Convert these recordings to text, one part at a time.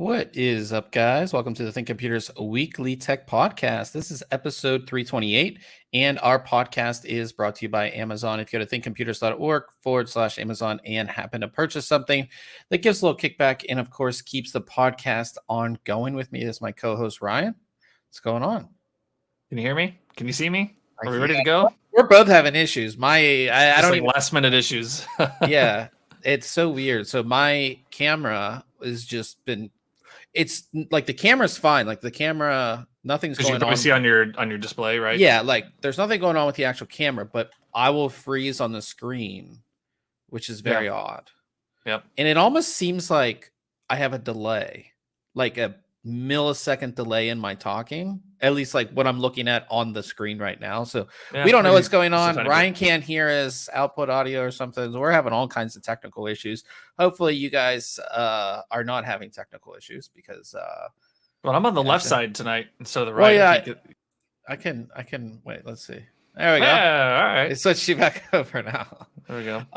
What is up, guys? Welcome to the ThinkComputers Weekly Tech Podcast. This is episode 328, and our podcast is brought to you by Amazon. If you go to thinkcomputers.org/Amazon and happen to purchase something that gives a little kickback and, of course, keeps the podcast ongoing. With me is my co-host, Ryan. What's going on? Can you hear me? Can you see me? Are we ready to go? We're both having issues. I don't like even last minute issues. Yeah, it's so weird. So my camera has just been. It's like the camera's fine. Like the camera, nothing's going on. You can see on your display, right? Yeah, like there's nothing going on with the actual camera, but I will freeze on the screen, which is very odd. Yep. And it almost seems like I have a delay, like a millisecond delay in my talking, at least like what I'm looking at on the screen right now. So we don't know what's going on. Ryan can't hear us output audio or something. We're having all kinds of technical issues. Hopefully you guys are not having technical issues because well, I'm on the left side tonight instead of the right. Well, yeah, I can wait. Let's see. There we go. Yeah, all right. It switched you back over now. There we go.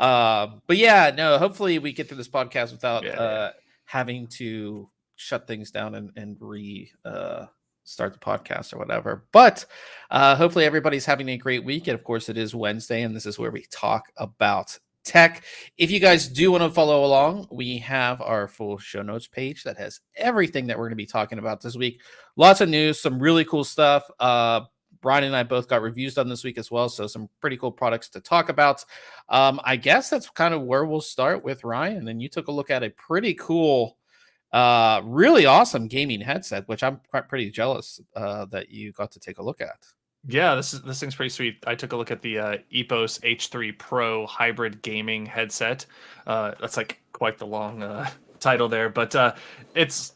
But yeah, no. Hopefully, we get through this podcast without having to shut things down and start the podcast or whatever. But hopefully, everybody's having a great week. And of course, it is Wednesday, and this is where we talk about tech. If you guys do want to follow along, we have our full show notes page that has everything that we're going to be talking about this week. Lots of news, some really cool stuff. Brian and I both got reviews done this week as well, so some pretty cool products to talk about. I guess that's kind of where we'll start with Ryan. And you took a look at a pretty cool, really awesome gaming headset, which I'm quite pretty jealous that you got to take a look at. Yeah, this thing's pretty sweet. I took a look at the EPOS H3PRO hybrid gaming headset. That's like quite the long title there, but it's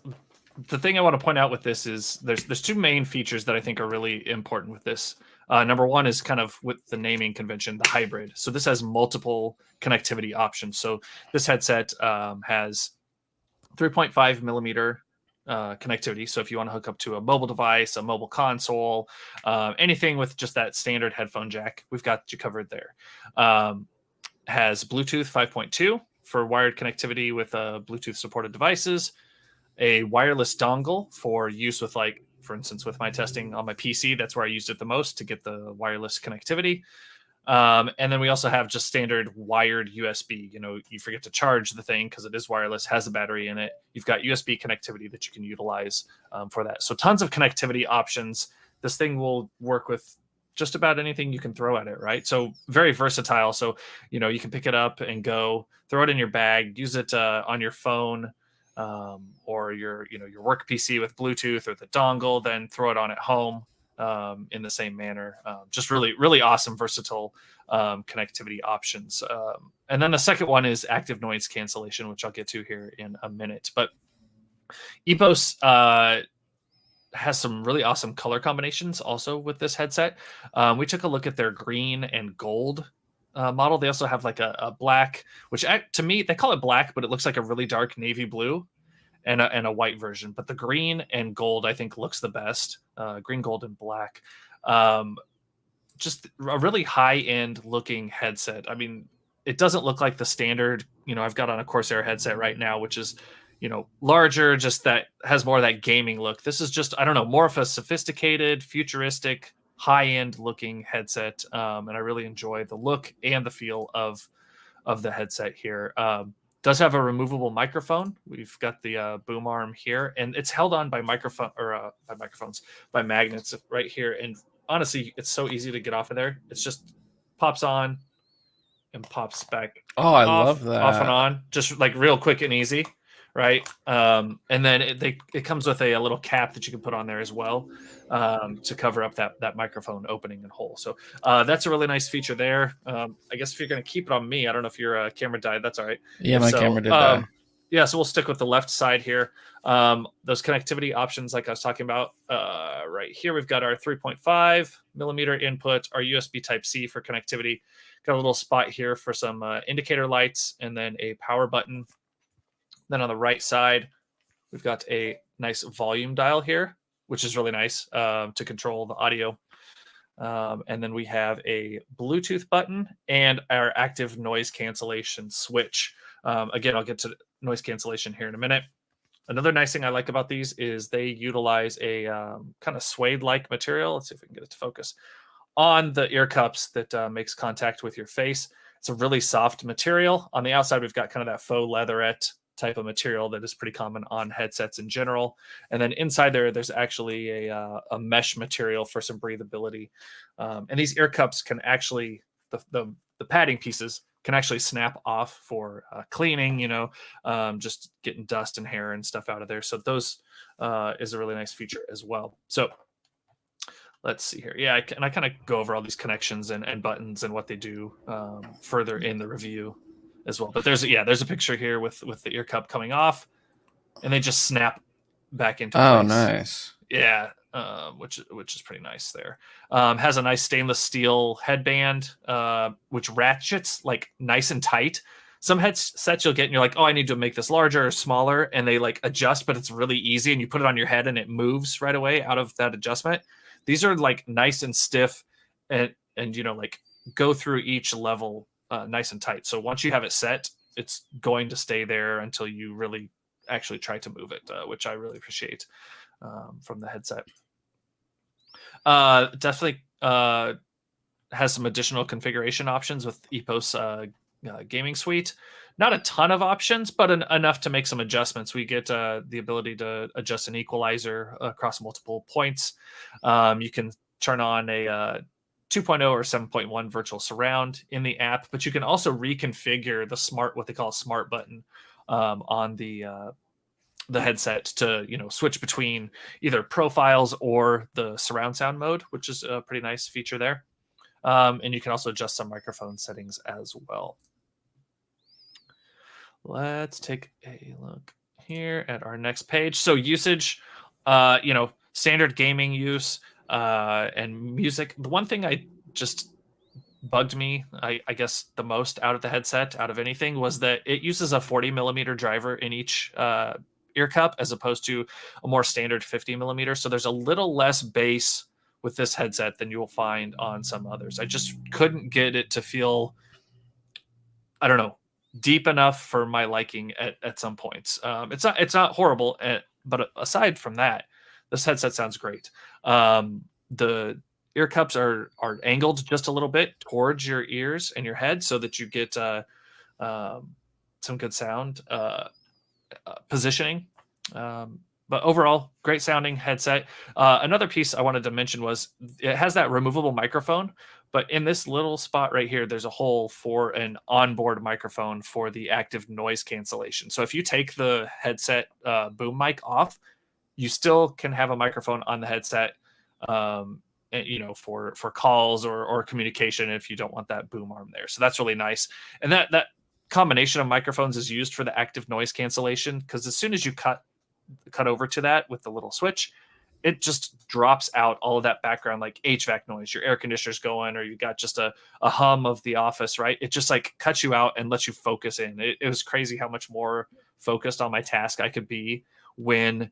the thing I want to point out with this is there's two main features that I think are really important with this. Number one is kind of with the naming convention, the hybrid. So this has multiple connectivity options. So this headset has 3.5 millimeter connectivity. So if you want to hook up to a mobile device, a mobile console, anything with just that standard headphone jack, we've got you covered there. Has Bluetooth 5.2 for wired connectivity with Bluetooth supported devices, a wireless dongle for use with, like, for instance, with my testing on my PC, that's where I used it the most to get the wireless connectivity. And then we also have just standard wired USB. You know, you forget to charge the thing because it is wireless, has a battery in it. You've got USB connectivity that you can utilize for that. So tons of connectivity options. This thing will work with just about anything you can throw at it, right? So very versatile. So, you know, you can pick it up and go, throw it in your bag, use it on your phone, or your work PC with Bluetooth or the dongle, then throw it on at home in the same manner. Just really, really awesome, versatile connectivity options. And then the second one is active noise cancellation, which I'll get to here in a minute. But EPOS has some really awesome color combinations also with this headset. We took a look at their green and gold model. They also have like a black, which to me, they call it black, but it looks like a really dark navy blue, and a white version. But the green and gold, I think, looks the best. Green, gold, and black. Just a really high-end looking headset. I mean, it doesn't look like the standard, I've got on a Corsair headset right now, which is, larger, just that has more of that gaming look. This is just, I don't know, more of a sophisticated, futuristic, high-end looking headset. And I really enjoy the look and the feel of the headset here. Does have a removable microphone. We've got the boom arm here, and it's held on by by magnets right here. And honestly, it's so easy to get off of there. It's just pops on and pops back. Oh, I love that. Off and on, just like real quick and easy, right? And then it comes with a little cap that you can put on there as well, to cover up that microphone opening and hole. So that's a really nice feture there. I guess if you're going to keep it on me, I don't know if your camera died. That's all right. Yeah, my camera did die. Yeah, so we'll stick with the left side here. Those connectivity options, like I was talking about, right here, we've got our 3.5 millimeter input, our USB Type-C for connectivity. Got a little spot here for some indicator lights, and then a power button. Then on the right side, we've got a nice volume dial here, which is really nice to control the audio. And then we have a Bluetooth button and our active noise cancellation switch. Again, I'll get to noise cancellation here in a minute. Another nice thing I like about these is they utilize a kind of suede-like material. Let's see if we can get it to focus on the ear cups that makes contact with your face. It's a really soft material. On the outside, we've got kind of that faux leatherette type of material that is pretty common on headsets in general. And then inside there's actually a mesh material for some breathability. And these ear cups can actually, the padding pieces can actually snap off for cleaning, just getting dust and hair and stuff out of there. So those is a really nice feature as well. So let's see here. Yeah, I kind of go over all these connections and buttons and what they do further in the review as well. But there's a picture here with the ear cup coming off, and they just snap back into place. Oh, nice. Yeah, which is pretty nice there. Has a nice stainless steel headband, which ratchets like nice and tight. Some headsets you'll get and you're like, oh, I need to make this larger or smaller, and they like adjust, but it's really easy, and you put it on your head and it moves right away out of that adjustment. These are like nice and stiff, and like go through each level nice and tight. So once you have it set, it's going to stay there until you really actually try to move it, which I really appreciate from the headset. Definitely has some additional configuration options with EPOS Gaming Suite. Not a ton of options, but enough to make some adjustments. We get the ability to adjust an equalizer across multiple points. You can turn on a 2.0 or 7.1 virtual surround in the app, but you can also reconfigure what they call a smart button on the headset to switch between either profiles or the surround sound mode, which is a pretty nice feature there. And you can also adjust some microphone settings as well. Let's take a look here at our next page. So usage, standard gaming use and music. The one thing I just bugged me, I guess, the most out of the headset, out of anything, was that it uses a 40 millimeter driver in each ear cup as opposed to a more standard 50 millimeter. So there's a little less bass with this headset than you will find on some others. I just couldn't get it to feel, I don't know, deep enough for my liking at some points. It's not horrible, but aside from that, this headset sounds great. The ear cups are angled just a little bit towards your ears and your head so that you get some good sound positioning. But overall, great sounding headset. Another piece I wanted to mention was it has that removable microphone, but in this little spot right here, there's a hole for an onboard microphone for the active noise cancellation. So if you take the headset boom mic off, you still can have a microphone on the headset, for calls or communication if you don't want that boom arm there. So that's really nice. And that combination of microphones is used for the active noise cancellation, because as soon as you cut over to that with the little switch, it just drops out all of that background like HVAC noise, your air conditioner's going, or you got just a hum of the office, right? It just like cuts you out and lets you focus in. It was crazy how much more focused on my task I could be when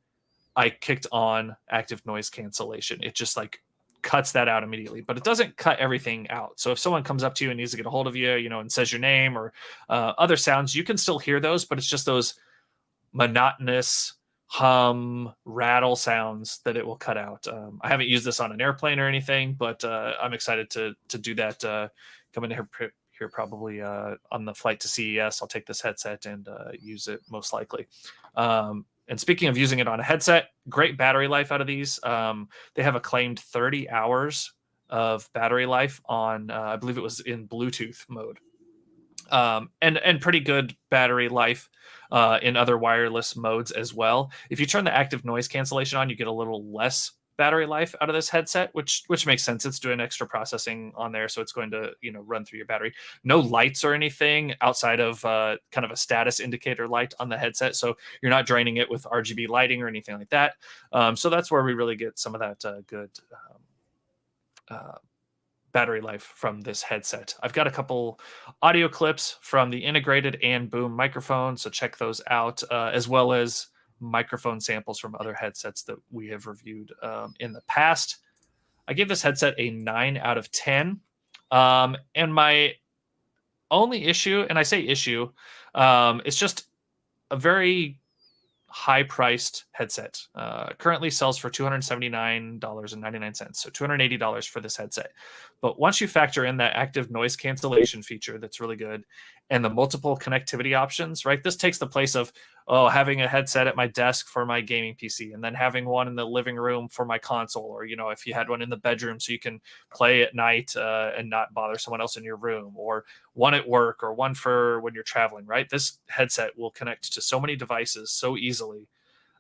I kicked on active noise cancellation. It just like cuts that out immediately, but it doesn't cut everything out. So if someone comes up to you and needs to get a hold of you, and says your name or other sounds, you can still hear those, but it's just those monotonous hum, rattle sounds that it will cut out. I haven't used this on an airplane or anything, but I'm excited to do that. Coming here probably on the flight to CES. I'll take this headset and use it most likely. And speaking of using it on a headset, great battery life out of these. They have a claimed 30 hours of battery life on, I believe it was in Bluetooth mode. And pretty good battery life in other wireless modes as well. If you turn the active noise cancellation on, you get a little less battery life out of this headset, which makes sense. It's doing extra processing on there, so it's going to run through your battery. No lights or anything outside of kind of a status indicator light on the headset, so you're not draining it with RGB lighting or anything like that. So that's where we really get some of that good battery life from this headset. I've got a couple audio clips from the integrated and boom microphone, so check those out, as well as microphone samples from other headsets that we have reviewed in the past. I give this headset a 9 out of 10. And my only issue, and I say issue, it's just a very high-priced headset. Currently sells for $279.99, so $280 for this headset. But once you factor in that active noise cancellation feature that's really good, and the multiple connectivity options, right? This takes the place of having a headset at my desk for my gaming PC, and then having one in the living room for my console, or if you had one in the bedroom so you can play at night and not bother someone else in your room, or one at work, or one for when you're traveling, right? This headset will connect to so many devices so easily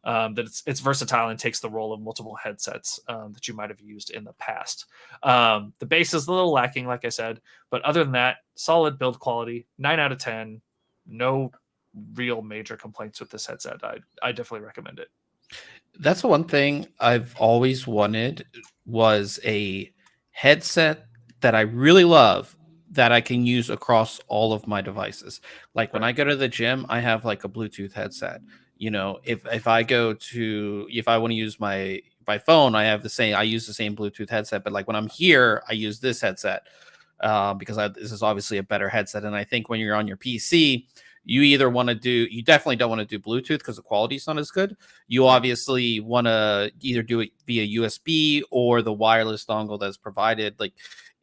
that it's versatile and takes the role of multiple headsets that you might have used in the past. The base is a little lacking, like I said, but other than that, solid build quality, 9 out of 10. No real major complaints with this headset. I definitely recommend it. That's the one thing I've always wanted, was a headset that I really love that I can use across all of my devices. Like when I go to the gym, I have like a Bluetooth headset. If I want to use my phone, I use the same Bluetooth headset. But like when I'm here, I use this headset because this is obviously a better headset. And I think when you're on your PC, you definitely don't want to do Bluetooth because the quality is not as good. You obviously want to either do it via USB or the wireless dongle that's provided. Like,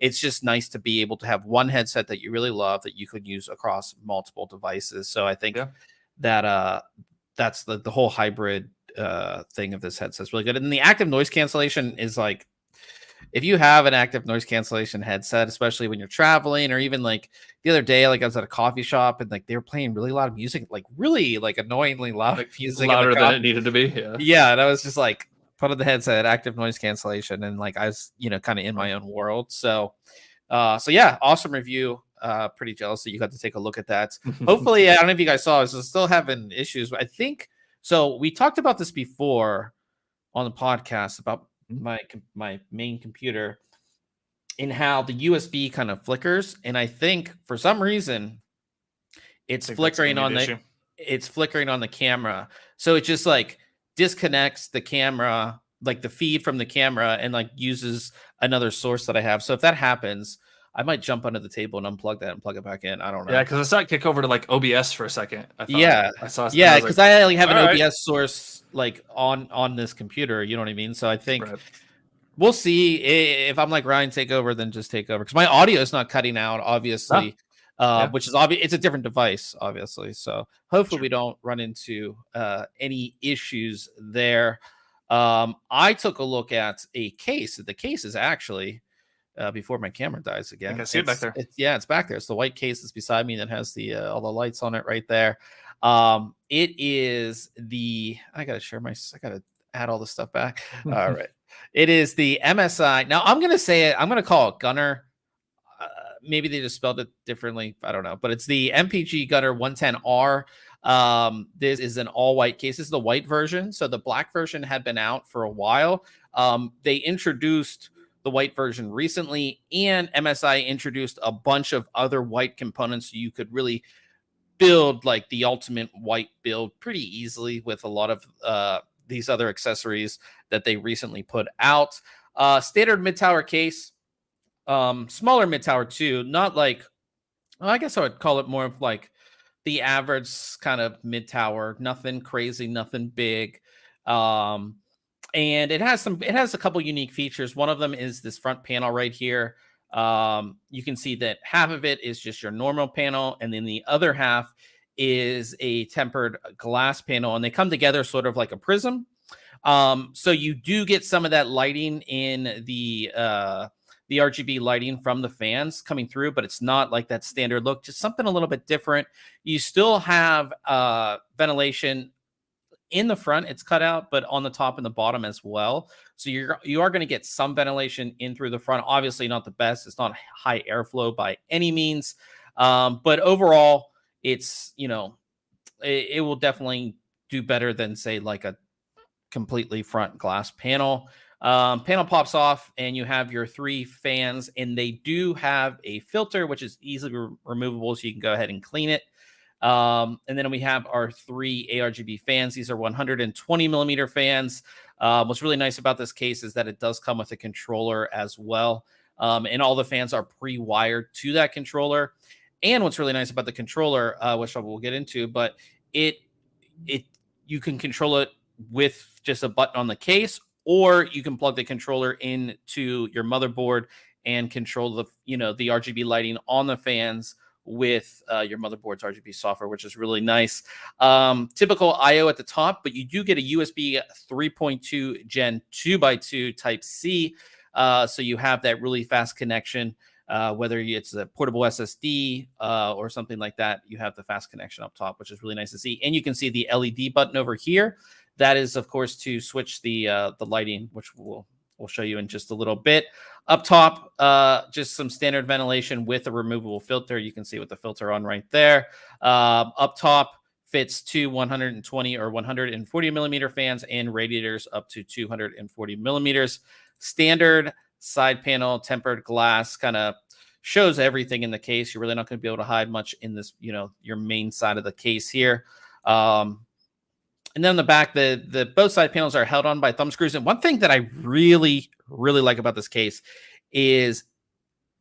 it's just nice to be able to have one headset that you really love that you could use across multiple devices. So I think that that's the whole hybrid thing of this headset is really good. And the active noise cancellation is like, if you have an active noise cancellation headset, especially when you're traveling, or even like the other day, like I was at a coffee shop and like they were playing really loud music, like really like annoyingly loud music, louder than it needed to be. Yeah, and I was just like, put on the headset, active noise cancellation, and like I was, kind of in my own world. So yeah, awesome review. Pretty jealous that you got to take a look at that. Hopefully, I don't know if you guys saw, I was still having issues. I think so. We talked about this before on the podcast about my main computer and how the USB kind of flickers, and I think for some reason it's flickering on the camera, so it just like disconnects the camera, like the feed from the camera, and like uses another source that I have. So if that happens, I might jump under the table and unplug that and plug it back in. I don't know. Yeah, because I saw it kick over to like OBS for a second. Because I only have an OBS source like on this computer. You know what I mean? So I think we'll see. If I'm like, Ryan, take over, then just take over, because my audio is not cutting out, obviously. Which is obvious. It's a different device, obviously. So hopefully we don't run into any issues there. I took a look at a case. The case is actually before my camera dies again. I can see it back there. It's back there. It's the white case that's beside me that has the all the lights on it right there. It is the I gotta add all this stuff back. All right. It is the MSI. Now I'm gonna call it GUNGNIR. Maybe they just spelled it differently. I don't know, but it's the MPG GUNGNIR 110R. This is an all white case. This is the white version. So the black version had been out for a while. They introduced the white version recently, and MSI introduced a bunch of other white components, so you could really build like the ultimate white build pretty easily with a lot of these other accessories that they recently put out. Standard mid-tower case, smaller mid-tower too, not like, well, I guess I would call it more of like the average kind of mid-tower, nothing crazy, nothing big. And it has a couple unique features. One of them is this front panel right here. You can see that half of it is just your normal panel, and then the other half is a tempered glass panel, and they come together sort of like a prism. So you do get some of that lighting in the RGB lighting from the fans coming through, but it's not like that standard look, just something a little bit different. You still have ventilation in the front, it's cut out, but on the top and the bottom as well. So you are going to get some ventilation in through the front. Obviously not the best. It's not high airflow by any means. But overall, it's, it will definitely do better than, say, like a completely front glass panel. Panel pops off and you have your 3 fans, and they do have a filter, which is easily removable, so you can go ahead and clean it. And then we have our 3 ARGB fans. These are 120 millimeter fans. What's really nice about this case is that it does come with a controller as well. And all the fans are pre-wired to that controller. And what's really nice about the controller, which I will get into, but it you can control it with just a button on the case, or you can plug the controller into your motherboard and control the the RGB lighting on the fans with your motherboard's RGB software, which is really nice. Typical I/O at the top, but you do get a USB 3.2 Gen 2x2 Type C, so you have that really fast connection. Whether it's a portable SSD or something like that, you have the fast connection up top, which is really nice to see. And you can see the LED button over here. That is, of course, to switch the lighting, which we'll show you in just a little bit. Up top, just some standard ventilation with a removable filter. You can see with the filter on right there. Up top fits two 120 or 140 millimeter fans and radiators up to 240 millimeters. Standard side panel tempered glass kind of shows everything in the case. You're really not going to be able to hide much in this, your main side of the case here. And then on the back, the both side panels are held on by thumb screws. And one thing that I really, really like about this case is,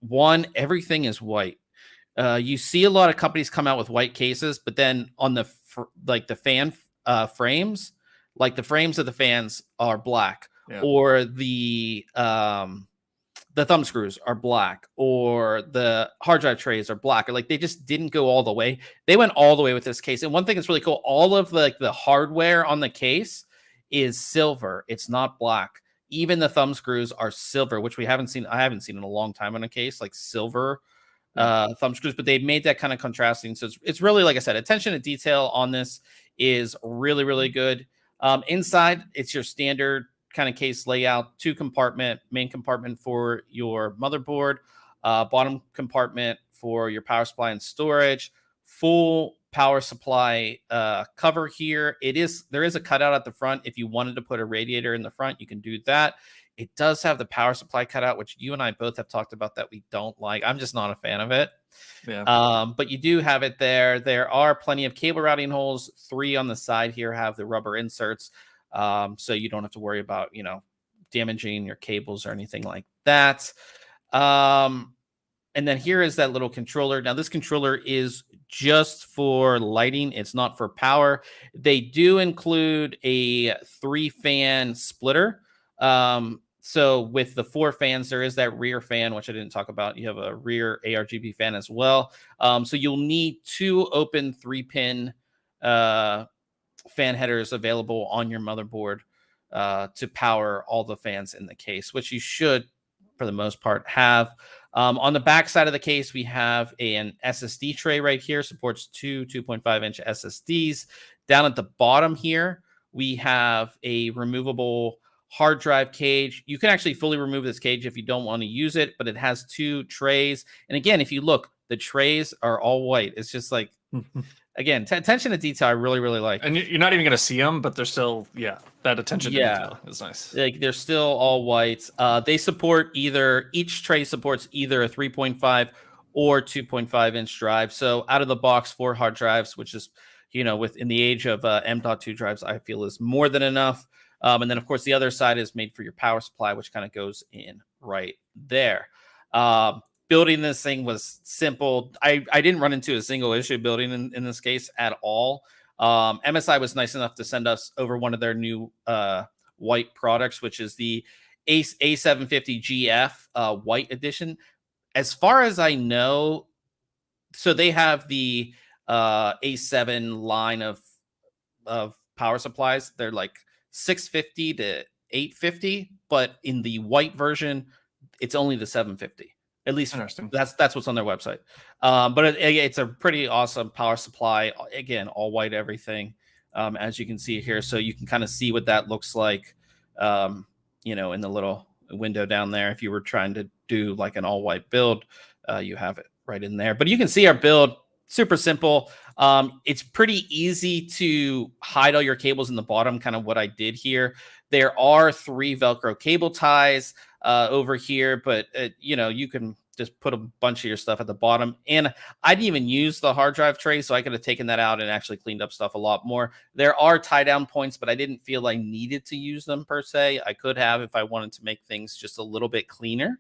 one, everything is white. You see a lot of companies come out with white cases, but then on the fan frames, like the frames of the fans are black, or the thumb screws are black, or the hard drive trays are black, or like they just didn't go all the way. They went all the way with this case. And one thing that's really cool, all of the hardware on the case is silver. It's not black. Even the thumb screws are silver, which I haven't seen in a long time on a case, like silver thumb screws, but they made that kind of contrasting. So it's really, like I said, attention to detail on this is really, really good. Inside, it's your standard kind of case layout, 2-compartment, main compartment for your motherboard, bottom compartment for your power supply and storage, full power supply cover here. There is a cutout at the front. If you wanted to put a radiator in the front, you can do that. It does have the power supply cutout, which you and I both have talked about that we don't like. I'm just not a fan of it. Yeah. But you do have it there. There are plenty of cable routing holes. 3 on the side here have the rubber inserts. So you don't have to worry about, damaging your cables or anything like that. And then here is that little controller. Now, this controller is just for lighting. It's not for power. They do include a 3-fan splitter. So with the 4 fans, there is that rear fan, which I didn't talk about. You have a rear ARGB fan as well. So you'll need 2 open 3-pin fan headers available on your motherboard to power all the fans in the case, which you should, for the most part, have. On the back side of the case, we have an SSD tray right here, supports 2 2.5-inch SSDs. Down at the bottom here, we have a removable hard drive cage. You can actually fully remove this cage if you don't want to use it, but it has 2 trays. And again, if you look, the trays are all white. It's just like, again, attention to detail I really, really like. And you're not even going to see them, but they're still, that attention to detail is nice. Like, they're still all white. They support each tray supports either a 3.5 or 2.5-inch drive. So out of the box, 4 hard drives, which is, within the age of M.2 drives, I feel is more than enough. And then, of course, the other side is made for your power supply, which kind of goes in right there. Building this thing was simple. I didn't run into a single issue building in this case at all. MSI was nice enough to send us over one of their new white products, which is the A750GF white edition. As far as I know, so they have the A7 line of power supplies. They're like 650 to 850, but in the white version, it's only the 750. At least that's what's on their website. But it's a pretty awesome power supply. Again, all white everything, as you can see here. So you can kind of see what that looks like, in the little window down there. If you were trying to do like an all white build, you have it right in there. But you can see our build, super simple. It's pretty easy to hide all your cables in the bottom, kind of what I did here. There are 3 Velcro cable ties over here, but you can just put a bunch of your stuff at the bottom. And I didn't even use the hard drive tray, so I could have taken that out and actually cleaned up stuff a lot more. There are tie down points, but I didn't feel I needed to use them per se. I could have if I wanted to make things just a little bit cleaner.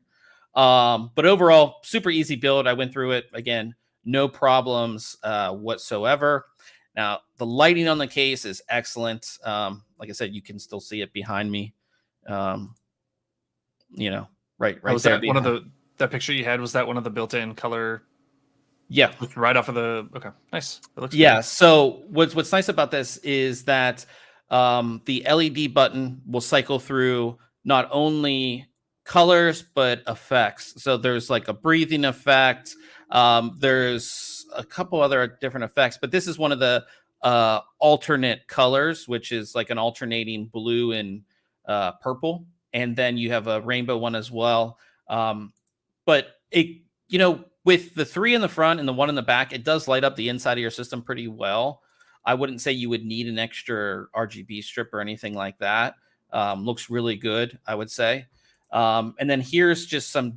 But overall, super easy build. I went through it again, no problems whatsoever. Now, the lighting on the case is excellent. Like I said, you can still see it behind me. You know, right was there. That one of that picture you had, was that one of the built-in color? Yeah. Right off of the, okay, nice. It looks yeah. good. So what's nice about this is that the LED button will cycle through not only colors but effects. So there's like a breathing effect. There's a couple other different effects, but this is one of the alternate colors, which is like an alternating blue and purple, and then you have a rainbow one as well. But it, with the 3 in the front and the 1 in the back, it does light up the inside of your system pretty well. I wouldn't say you would need an extra RGB strip or anything like that. Looks really good, I would say. And then here's just some,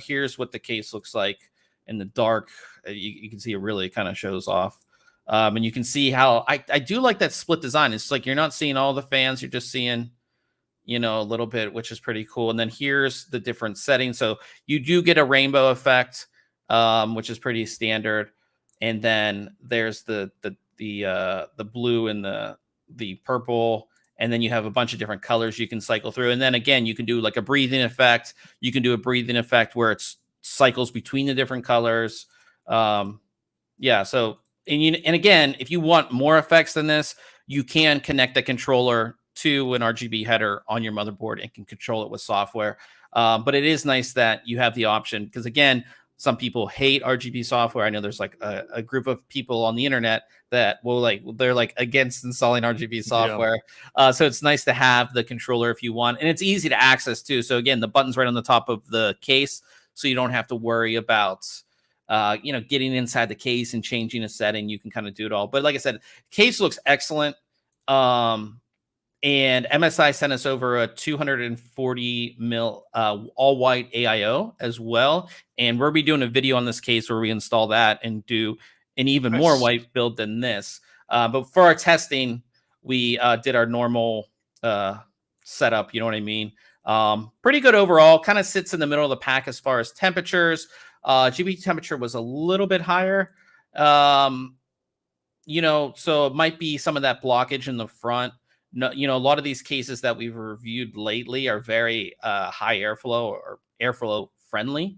here's what the case looks like in the dark. You can see it really kind of shows off. And you can see how I do like that split design. It's like you're not seeing all the fans, you're just seeing a little bit, which is pretty cool. And then here's the different settings. So you do get a rainbow effect, which is pretty standard. And then there's the blue and the purple. And then you have a bunch of different colors you can cycle through. And then again, you can do like a breathing effect. You can do a breathing effect where it cycles between the different colors. Yeah. So, and again, if you want more effects than this, you can connect the controller to an RGB header on your motherboard and can control it with software. But it is nice that you have the option, because again, some people hate RGB software. I know there's like a group of people on the internet that they're like against installing RGB software. Yeah. So it's nice to have the controller if you want, and it's easy to access too. So again, the button's right on the top of the case, so you don't have to worry about getting inside the case and changing a setting. You can kind of do it all. But like I said, case looks excellent. And MSI sent us over a 240 mil all white AIO as well. And we'll be doing a video on this case where we install that and do an even more white build than this. But for our testing, we did our normal setup. You know what I mean? Pretty good overall. Kind of sits in the middle of the pack as far as temperatures. GPU temperature was a little bit higher. So it might be some of that blockage in the front. No, a lot of these cases that we've reviewed lately are very high airflow or airflow friendly.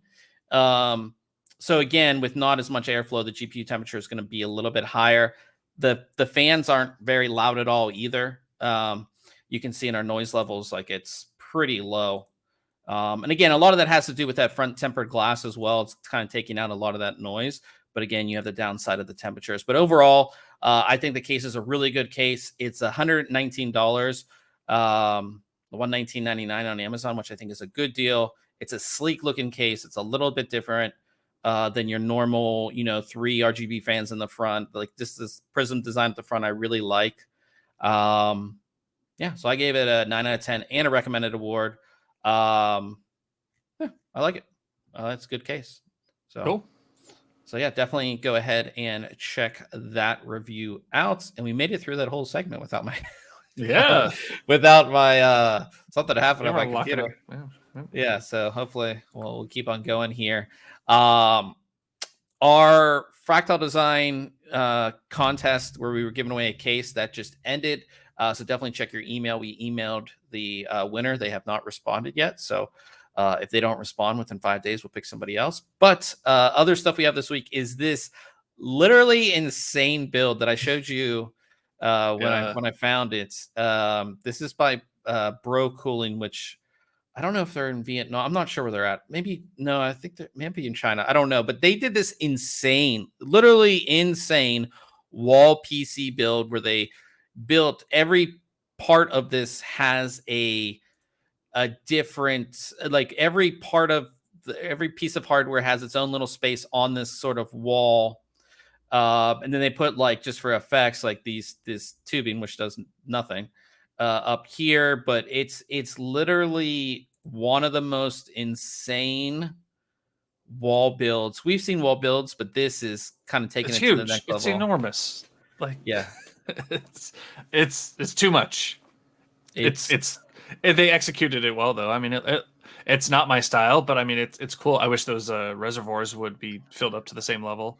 So again, with not as much airflow, the GPU temperature is going to be a little bit higher. The fans aren't very loud at all either. You can see in our noise levels, like it's pretty low. And again, a lot of that has to do with that front tempered glass as well. It's kind of taking out a lot of that noise. But again, you have the downside of the temperatures. But overall, I think the case is a really good case. It's $119, $119.99 on Amazon, which I think is a good deal. It's a sleek looking case. It's a little bit different than your normal, 3 RGB fans in the front. Like this prism design at the front, I really like. So I gave it a 9 out of 10 and a recommended award. I like it. It's a good case. So cool. So yeah, definitely go ahead and check that review out. And we made it through that whole segment without my without my something happened on my computer. Yeah, so hopefully we'll keep on going here. Our fractal design contest where we were giving away a case that just ended. So definitely check your email. We emailed the winner. They have not responded yet. So if they don't respond within 5 days, we'll pick somebody else. But other stuff we have this week is this literally insane build that I showed you when I found it. This is by Bro Cooling, which I don't know if they're in Vietnam. I'm not sure where they're at. Maybe no, I think they might be in China. I don't know, but they did this literally insane wall PC build where they built every part of this has a different, like every part of every piece of hardware has its own little space on this sort of wall. And then they put like, just for effects, like this tubing, which does nothing up here, but it's literally one of the most insane wall builds. We've seen wall builds, but this is kind of taking it to the next level. It's enormous. Like, yeah, it's too much. They executed it well, though. I mean, it's not my style, but I mean, it's cool. I wish those reservoirs would be filled up to the same level.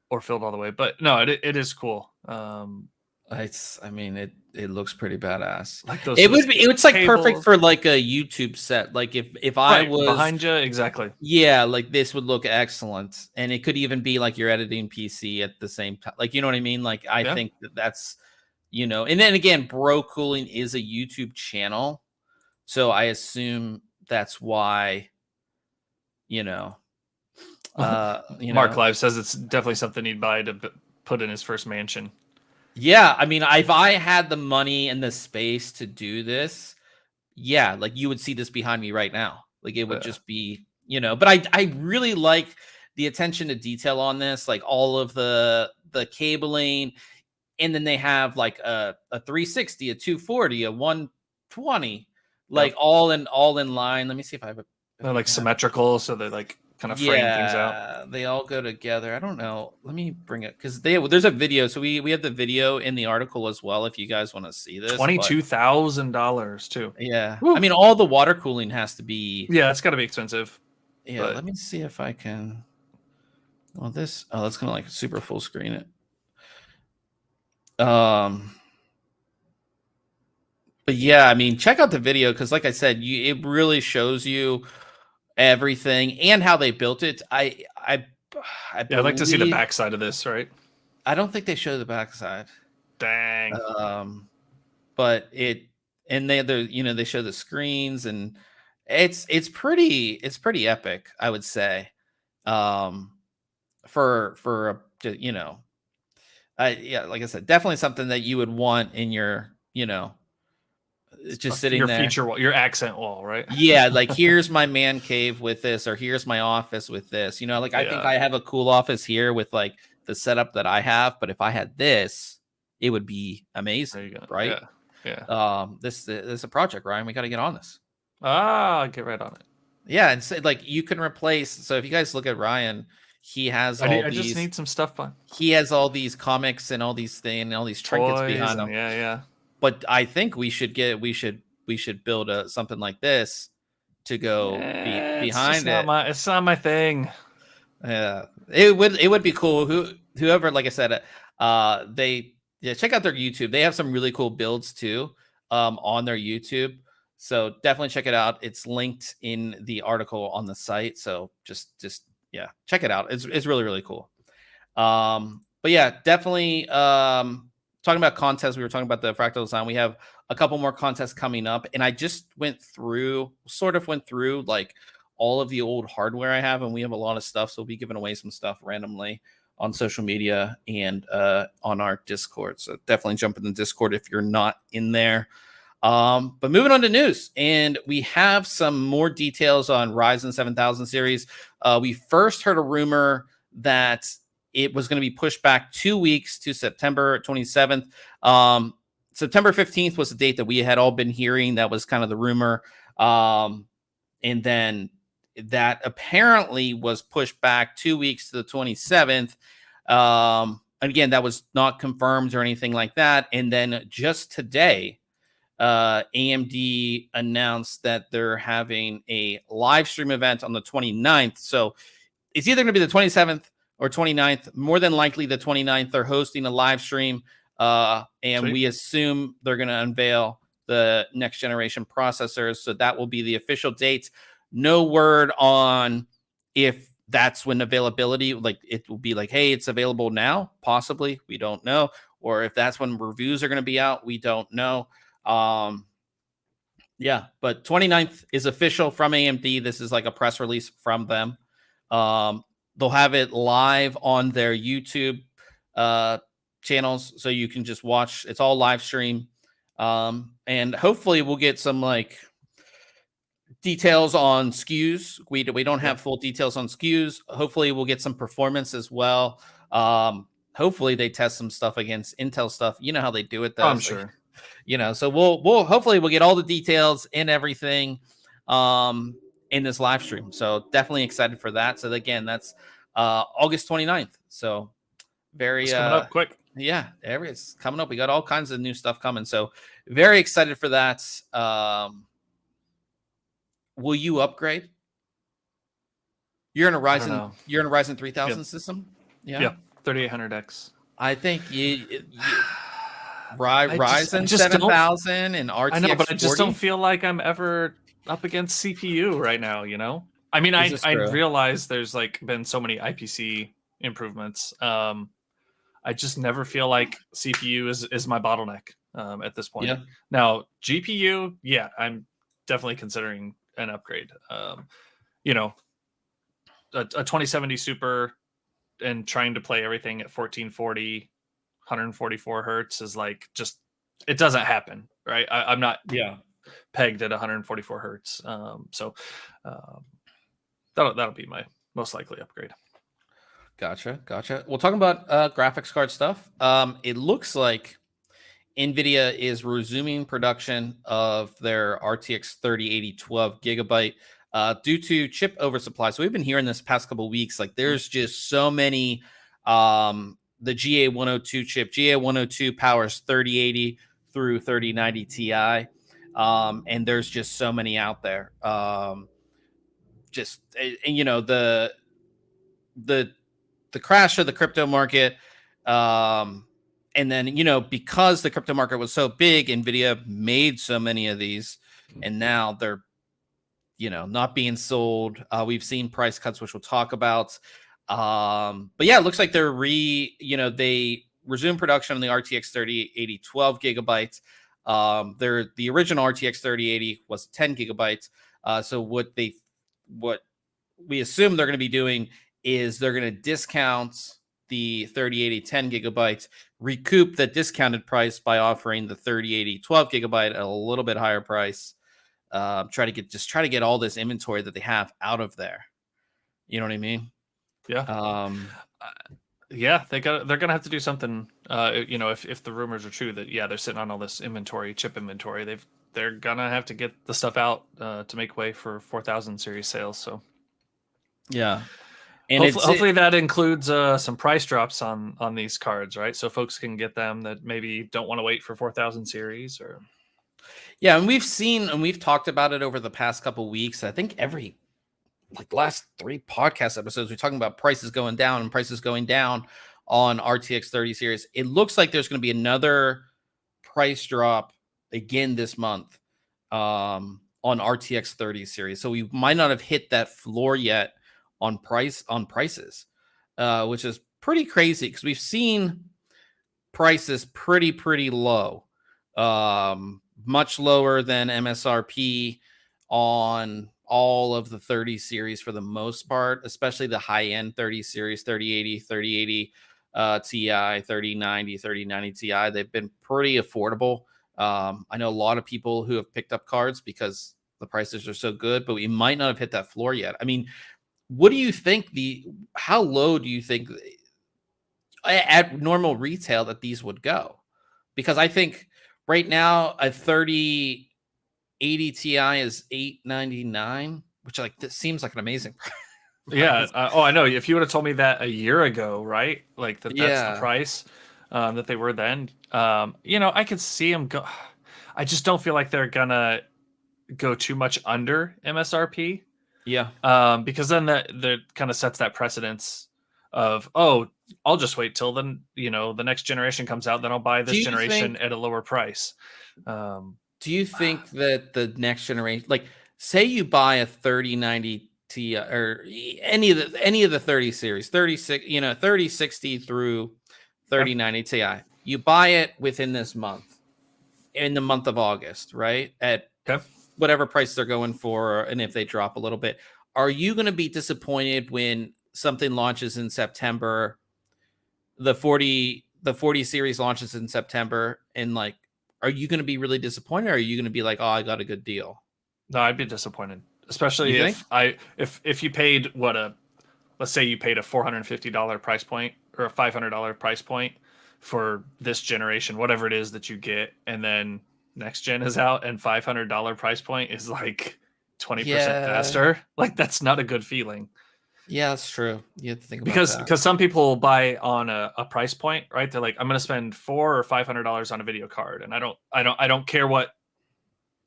or filled all the way. But no, it is cool. I mean, it looks pretty badass. Like those. It's like perfect for like a YouTube set. Like if I was behind you, exactly. Yeah, like this would look excellent, and it could even be like your editing PC at the same time. Like, you know what I mean? Like, I think that's, you know, and then again, Bro Cooling is a YouTube channel, so I assume that's why, you know, Mark Live says it's definitely something he'd buy to put in his first mansion. Yeah, I mean, if I had the money and the space to do this, yeah, like you would see this behind me right now. Like it would just be, you know, but I really like the attention to detail on this, like all of the cabling, and then they have like a 360, a 240, a 120, like all in line. Let me see if I have they're like symmetrical, so they're like kind of frame things out. They all go together. I don't know. Let me bring it because there's a video. So we have the video in the article as well if you guys want to see this. $22,000 too. Yeah. Woo. I mean, all the water cooling has to be. Yeah, it's got to be expensive. Yeah. Let me see if I can. Well, that's gonna like super full screen it. But yeah, I mean, check out the video because, like I said, it really shows you everything and how they built it. I'd like to see the backside of this, right? I don't think they show the backside. Dang. But they show the screens, and it's pretty epic, I would say. For you know, like I said, definitely something that you would want in your, you know, just sitting your there. Feature wall, your accent wall, right? Yeah, like here's my man cave with this, or here's my office with this. You know, like I think I have a cool office here with like the setup that I have, but if I had this, it would be amazing, right? Yeah. This is a project, Ryan. We got to get on this. Get right on it. Yeah, and so, like you can replace. So if you guys look at Ryan, he has I just need some stuff on. He has all these comics and all these things and all these trinkets behind him. Yeah. But I think we should build something like this to go behind it. It's not my thing. Yeah, it would be cool. Whoever, like I said, check out their YouTube. They have some really cool builds too, on their YouTube. So definitely check it out. It's linked in the article on the site. So just check it out. It's really, really cool. But yeah, definitely talking about contests. We were talking about the fractal design. We have a couple more contests coming up, and I just went through like all of the old hardware I have, and we have a lot of stuff. So we'll be giving away some stuff randomly on social media and on our Discord. So definitely jump in the Discord if you're not in there. But moving on to news, and we have some more details on Ryzen 7000 series. We first heard a rumor that it was going to be pushed back 2 weeks to September 27th. September 15th was the date that we had all been hearing. That was kind of the rumor. And then that apparently was pushed back 2 weeks to the 27th. And again, that was not confirmed or anything like that. And then just today, AMD announced that they're having a live stream event on the 29th. So it's either going to be the 27th or 29th. More than likely the 29th. They're hosting a live stream, and Sweet. We assume they're going to unveil the next generation processors. So that will be the official date. No word on if that's when availability, like it will be like, hey, it's available now, possibly. We don't know. Or if that's when reviews are going to be out, we don't know. Yeah, but 29th is official from AMD. This is like a press release from them. They'll have it live on their YouTube channels, so you can just watch. It's all live stream, and hopefully we'll get some like details on SKUs. We don't have full details on SKUs. Hopefully we'll get some performance as well. Hopefully they test some stuff against Intel stuff. You know how they do it, though. I'm sure. You know, so we'll hopefully we'll get all the details and everything in this live stream. So definitely excited for that. So again, that's August 29th. So very coming up quick. Yeah, it's coming up. We got all kinds of new stuff coming. So very excited for that. Will you upgrade? You're in a Ryzen 3000 system? Yeah. 3800X. I think Ryzen just don't. 7000 and RTX I know, but I just 40. don't feel like I'm ever up against CPU right now. You know, I mean, I realize there's like been so many IPC improvements. I just never feel like CPU is my bottleneck at this point. Yeah. Now GPU, yeah, I'm definitely considering an upgrade. You know, a 2070 Super and trying to play everything at 1440, 144 hertz is like just it doesn't happen, right? I'm not pegged at 144 hertz, so that'll be my most likely upgrade. Gotcha. Well, talking about graphics card stuff, it looks like NVIDIA is resuming production of their RTX 3080 12 gigabyte due to chip oversupply. So we've been hearing this past couple of weeks, like there's just so many. The GA102 chip, GA102 powers 3080 through 3090 Ti, and there's just so many out there. And you know the crash of the crypto market. And then, you know, because the crypto market was so big, NVIDIA made so many of these, and now they're, you know, not being sold. We've seen price cuts, which we'll talk about. But yeah, it looks like they resumed production on the RTX 3080 12 gigabytes. The original RTX 3080 was 10 gigabytes. So what we assume they're going to be doing is they're going to discount the 3080 10 gigabytes, recoup the discounted price by offering the 3080 12 gigabyte at a little bit higher price. Try to get all this inventory that they have out of there. You know what I mean? Yeah. Yeah, they're gonna have to do something. You know, if the rumors are true that they're sitting on all this chip inventory, they're gonna have to get the stuff out to make way for 4000 series sales. So yeah. And hopefully that includes some price drops on these cards, right? So folks can get them that maybe don't want to wait for 4000 series or. Yeah, and we've talked about it over the past couple of weeks. I think last 3 podcast episodes, we're talking about prices going down on RTX 30 series. It looks like there's going to be another price drop again this month on RTX 30 series. So we might not have hit that floor yet on prices, which is pretty crazy because we've seen prices pretty low, much lower than MSRP on all of the 30 series for the most part, especially the high-end 30 series, 3080, 3080 Ti, 3090, 3090 Ti. They've been pretty affordable. I know a lot of people who have picked up cards because the prices are so good, but we might not have hit that floor yet. I mean, what do you think how low do you think at normal retail that these would go? Because I think right now a 3080 Ti is $899, which this seems like an amazing price. Yeah. I know. If you would have told me that a year ago, right? Like that's the price that they were then. You know, I could see them go. I just don't feel like they're gonna go too much under MSRP. Yeah. Because then that kind of sets that precedence of, I'll just wait till the next generation comes out, then I'll buy this generation at a lower price. Do you think that the next generation, like say you buy a 3090 Ti or any of the 30 series, 3060 through 3090 Ti, you buy it within this month, in the month of August, right? At whatever price they're going for, and if they drop a little bit, are you going to be disappointed when something launches in September? The 40 series launches in September, and are you going to be really disappointed, or are you going to be like, oh, I got a good deal? No, I'd be disappointed, especially if you paid let's say you paid a $450 price point or a $500 price point for this generation, whatever it is that you get, and then next gen is out and $500 price point is like 20% faster. Like that's not a good feeling. Yeah, that's true. You have to think about that. Because some people buy on a price point, right? They're like, I'm going to spend $400 or $500 on a video card, and I don't care what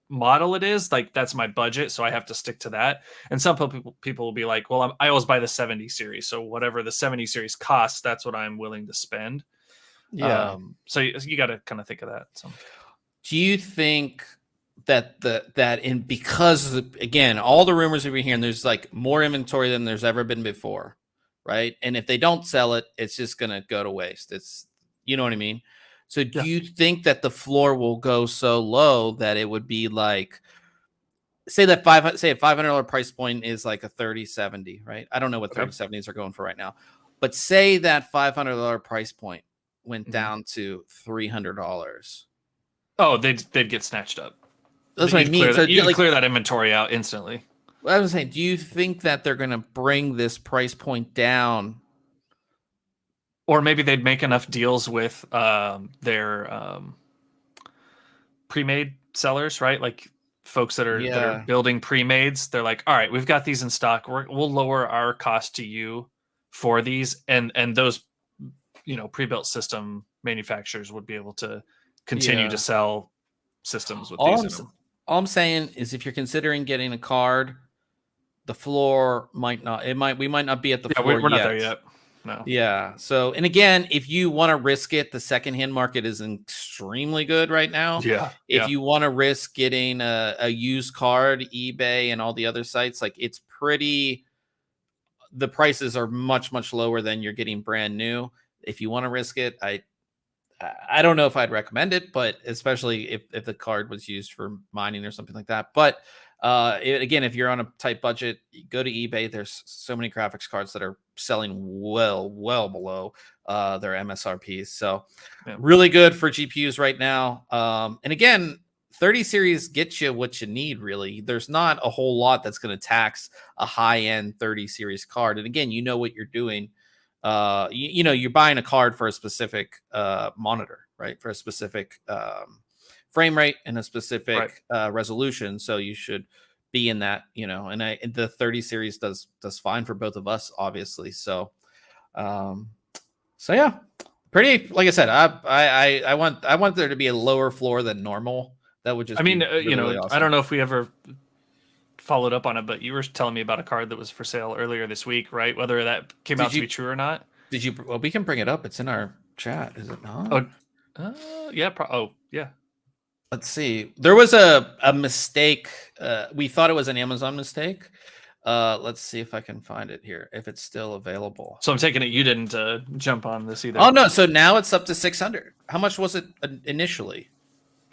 model it is, like that's my budget, so I have to stick to that. And some people will be like, well, I always buy the 70 series, so whatever the 70 series costs, that's what I'm willing to spend. Yeah. So you got to kind of think of that. So. Do you think that because again, all the rumors we've been hearing, there's like more inventory than there's ever been before, right? And if they don't sell it, it's just gonna go to waste. It's, you know what I mean? So do you think that the floor will go so low that it would be like, say a $500 price point is like a 3070, right? I don't know what 3070s are going for right now, but say that $500 price point went down to $300. Oh, they'd get snatched up. That's what I mean. So you clear that inventory out instantly. I was saying, do you think that they're going to bring this price point down? Or maybe they'd make enough deals with their pre-made sellers, right? Like folks that are building pre-mades. They're like, all right, we've got these in stock. We'll lower our cost to you for these, and those, pre-built system manufacturers would be able to continue to sell systems with these in them. All I'm saying is, if you're considering getting a card, the floor might not. We might not be at the floor. We're not there yet. No. Yeah. So, and again, if you want to risk it, the secondhand market is extremely good right now. Yeah. If you want to risk getting a used card, eBay and all the other sites, like it's pretty. The prices are much, much lower than you're getting brand new. If you want to risk it, I don't know if I'd recommend it, but especially if the card was used for mining or something like that. But again, if you're on a tight budget, go to eBay. There's so many graphics cards that are selling well below their MSRPs. So really good for GPUs right now. And again, 30 series gets you what you need, really. There's not a whole lot that's going to tax a high-end 30 series card. And again, you know what you're doing. You're buying a card for a specific monitor, right? For a specific frame rate and a specific resolution. So you should be in that, and the 30 series does fine for both of us, obviously. So yeah, pretty, like I said, I want there to be a lower floor than normal. That would just, really awesome. I don't know if we ever followed up on it, but you were telling me about a card that was for sale earlier this week, right? Whether that came out to be true or not. Did you? Well, we can bring it up. It's in our chat, is it not? Yeah. Let's see. There was a mistake. We thought it was an Amazon mistake. Let's see if I can find it here, if it's still available. So I'm taking it you didn't jump on this either. Oh no! So now it's up to 600. How much was it initially?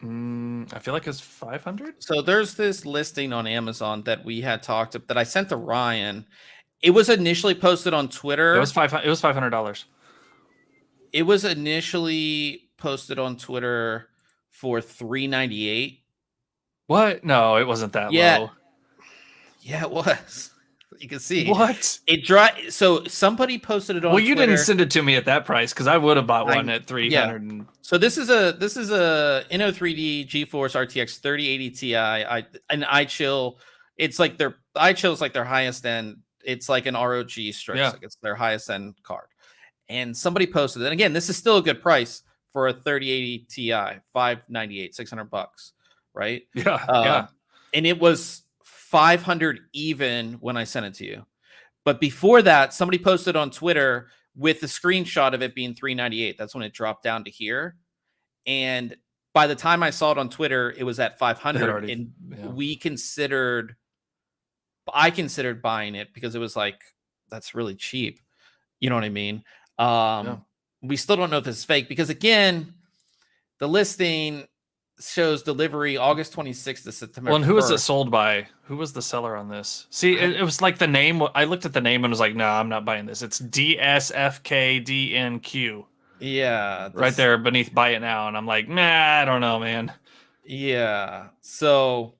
I feel like it's 500. So there's this listing on Amazon that we had that I sent to Ryan. It was initially posted on Twitter. It was $500. It was initially posted on Twitter for $398. What? No, it wasn't that low. Yeah, it was. You can see what it dropped. So somebody posted it on. Well, you Twitter. didn't send it to me at that price because I would have bought one at 300. Yeah. So this is a Inno3D GeForce RTX 3080 Ti. An iChill. It's like the iChill is like their highest end. It's like an ROG strip. Yeah. Like it's their highest end card. And somebody posted it. And again, this is still a good price for a 3080 Ti, $598, $600, right? Yeah. And it was 500 even when I sent it to you. But before that, somebody posted on Twitter with the screenshot of it being 398. That's when it dropped down to here. And by the time I saw it on Twitter, it was at 500. I considered buying it because it was like, that's really cheap. You know what I mean? We still don't know if this is fake because, again, the listing shows delivery August 26th to September. Well, and who was it sold by? Who was the seller on this? See, it was like the name. I looked at the name and was like, no, I'm not buying this. It's DSFKDNQ. Yeah. Right there beneath buy it now. And I'm like, nah, I don't know, man. Yeah. So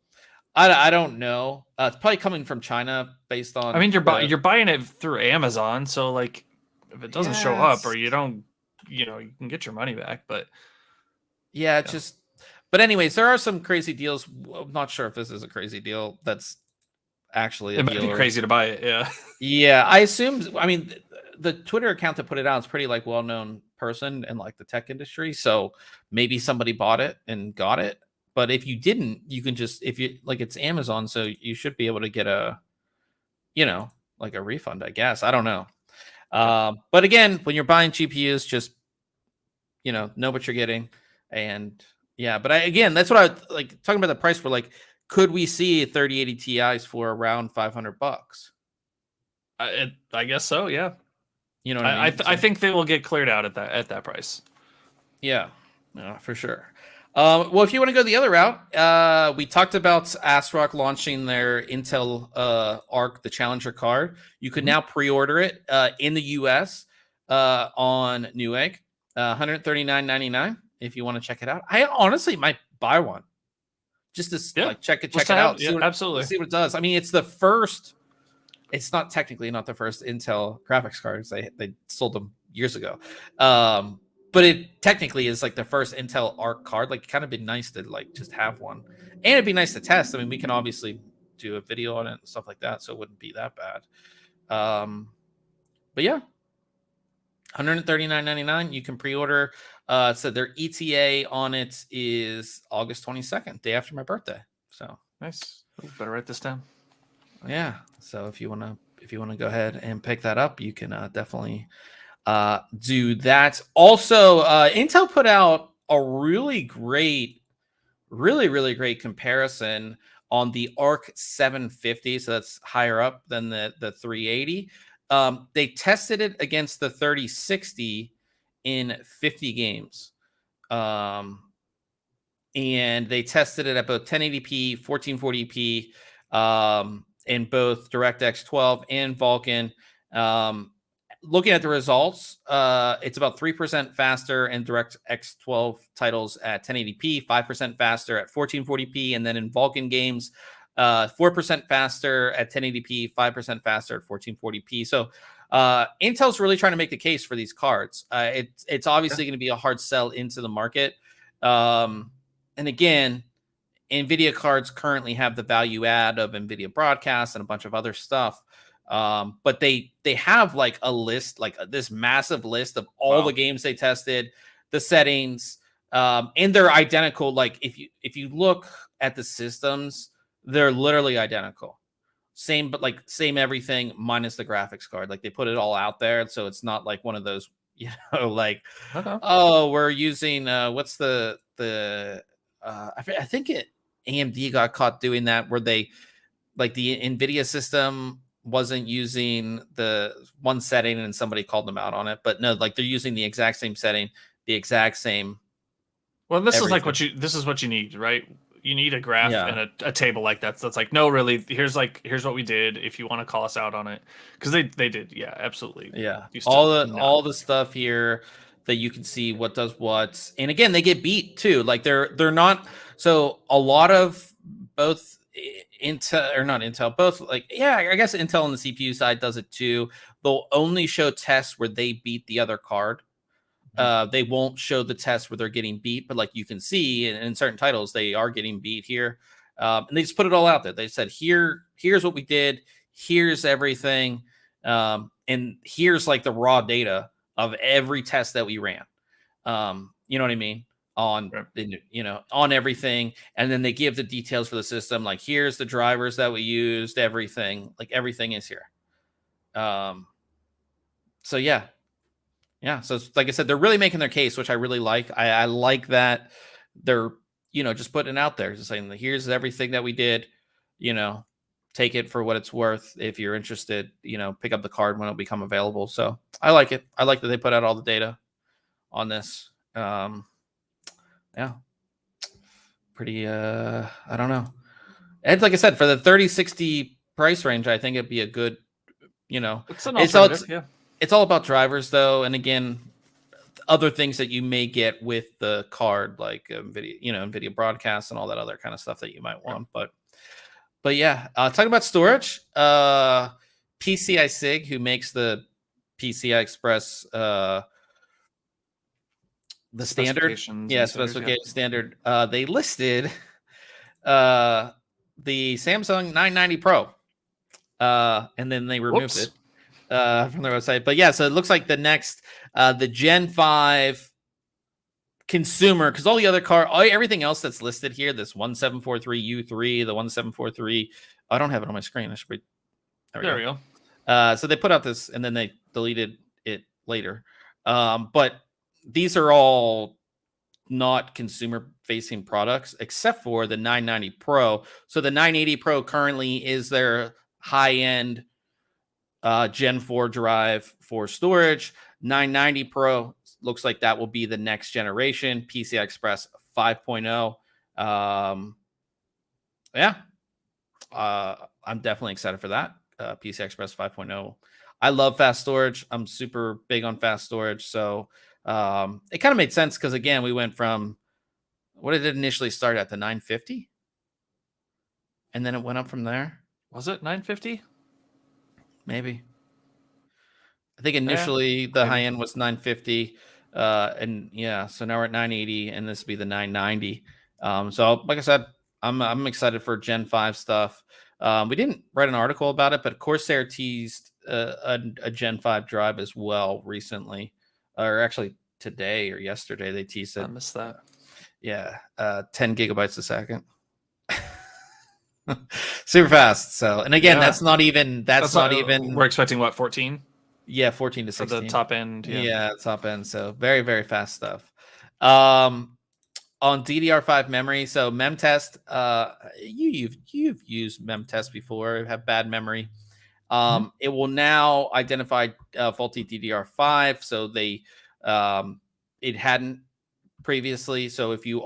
I don't know. It's probably coming from China based on. I mean, you're buying it through Amazon. So like if it doesn't show up or you don't, you can get your money back. But just. But anyways, there are some crazy deals. I'm not sure if this is a crazy deal. That's actually a deal. It might be crazy to buy it. Yeah. Yeah, I assume. I mean, the Twitter account that put it out is pretty well-known person in like the tech industry. So maybe somebody bought it and got it. But if you didn't, you can just, if you like, it's Amazon, so you should be able to get a, like a refund, I guess. I don't know. But again, when you're buying GPUs, just know what you're getting. And yeah, but again, that's what I like talking about the price for. Like, could we see 3080 Ti's for around $500? I guess so. Yeah. You know what I mean? I think they will get cleared out at that price. Yeah, for sure. Well, if you want to go the other route, we talked about ASRock launching their Intel Arc, the Challenger card. You could now pre-order it in the US on Newegg, $139.99 if you want to check it out. I honestly might buy one just to like check it out. Absolutely. See what it does. I mean, it's the first. It's not technically not the first Intel graphics cards. They sold them years ago. But it technically is like the first Intel Arc card. Like, it kind of be nice to like just have one, and it'd be nice to test. I mean, we can obviously do a video on it and stuff like that, so it wouldn't be that bad. But yeah, $139.99. You can pre-order. So their ETA on it is August 22nd, day after my birthday. So nice. Better write this down. Yeah. So if you wanna go ahead and pick that up, you can definitely do that. Also, Intel put out a really great comparison on the Arc 750. So that's higher up than the 380. They tested it against the 3060 in 50 games. And they tested it at both 1080p, 1440p, in both DirectX 12 and Vulkan. Looking at the results, it's about 3% faster in DirectX 12 titles at 1080p, 5% faster at 1440p, and then in Vulkan games, 4% faster at 1080p, 5% faster at 1440p. So Intel's really trying to make the case for these cards. It's obviously going to be a hard sell into the market. And again, NVIDIA cards currently have the value add of NVIDIA Broadcast and a bunch of other stuff. But they have like a list, like this massive list of all the games they tested, the settings, and they're identical. Like if you look at the systems, they're literally identical. Same, but like same everything minus the graphics card. Like they put it all out there. So it's not like one of those, like, oh, we're using, what's I think AMD got caught doing that where they, like the NVIDIA system wasn't using the one setting and somebody called them out on it. But no, like they're using the exact same setting, the exact same. Well, this is like this is what you need, right? You need a graph and a table like that. So it's like, no, really, here's what we did. If you want to call us out on it, because they did, yeah, absolutely, yeah, all the stuff here that you can see what does what, and again, they get beat too. Like they're not, so a lot of both Intel, or not Intel, both, like, yeah, I guess Intel on the CPU side does it too. They'll only show tests where they beat the other card. They won't show the tests where they're getting beat, but like you can see in certain titles, they are getting beat here. And they just put it all out there. They said, here's what we did. Here's everything. And here's like the raw data of every test that we ran. You know what I mean? On, on everything. And then they give the details for the system. Like, here's the drivers that we used, everything, like everything is here. So yeah. So like I said, they're really making their case, which I really like. I like that they're, just putting it out there, just saying, here's everything that we did, take it for what it's worth. If you're interested, pick up the card when it'll become available. So I like it. I like that they put out all the data on this. Yeah, pretty, I don't know. And like I said, for the 3060 price range, I think it'd be a good, it's an alternative, It's all about drivers, though, and again, other things that you may get with the card, like NVIDIA, NVIDIA Broadcast and all that other kind of stuff that you might want. But yeah, talking about storage, PCI SIG, who makes the PCI Express, the standard, specification standard. They listed the Samsung 990 Pro, and then they removed it from their website. But yeah, so it looks like the next, the Gen 5 consumer, because all the other everything else that's listed here, this 1743U3, the 1743, I don't have it on my screen. I should be. There we go. So they put out this, and then they deleted it later. But these are all not consumer-facing products, except for the 990 Pro. So the 980 Pro currently is their high-end Gen 4 drive for storage. 990 Pro looks like that will be the next generation, PCI Express 5.0. I'm definitely excited for that. PCI Express 5.0. I love fast storage. I'm super big on fast storage. So it kind of made sense because, again, we went from what did it initially start at, the 950? And then it went up from there. Was it 950? Maybe. I think initially the high end was 950. And yeah, so now we're at 980, and this will be the 990. So like I said, I'm excited for Gen 5 stuff. We didn't write an article about it, but Corsair teased a Gen 5 drive as well recently, or actually today or yesterday they teased it. I missed that. Yeah, 10 gigabytes a second. Super fast. So, and again, that's not even. We're expecting what, 14? Yeah, 14 to 16 for the top end. Yeah, top end. So very, very fast stuff. On DDR5 memory, so MemTest, you've used MemTest before, have bad memory. It will now identify faulty DDR5. So they it hadn't previously. So if you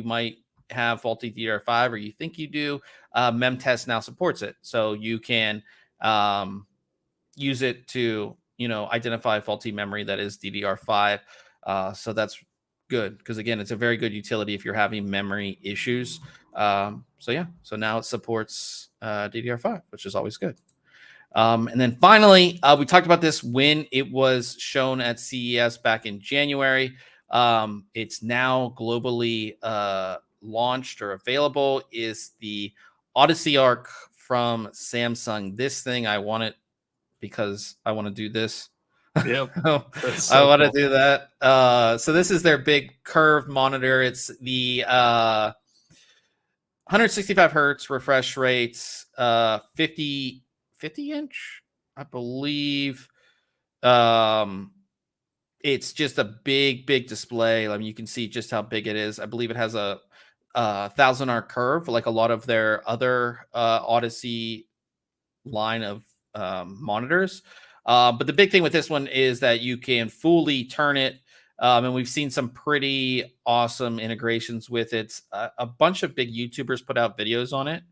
might have faulty DDR5, or you think you do, MemTest now supports it. So you can use it to identify faulty memory that is DDR5. So that's good, because again, it's a very good utility if you're having memory issues. So now it supports DDR5, which is always good. And then finally, we talked about this when it was shown at CES back in January. It's now globally launched or available, is the Odyssey Arc from Samsung. This thing, I want it because I want to do this. Yep. I want to do that. So this is their big curved monitor. It's the 165 hertz refresh rates, 50 inch, I believe. It's just a big display. I mean, you can see just how big it is. I believe it has a 1000R curve, like a lot of their other Odyssey line of monitors. But the big thing with this one is that you can fully turn it. And we've seen some pretty awesome integrations with it. A bunch of big YouTubers put out videos on it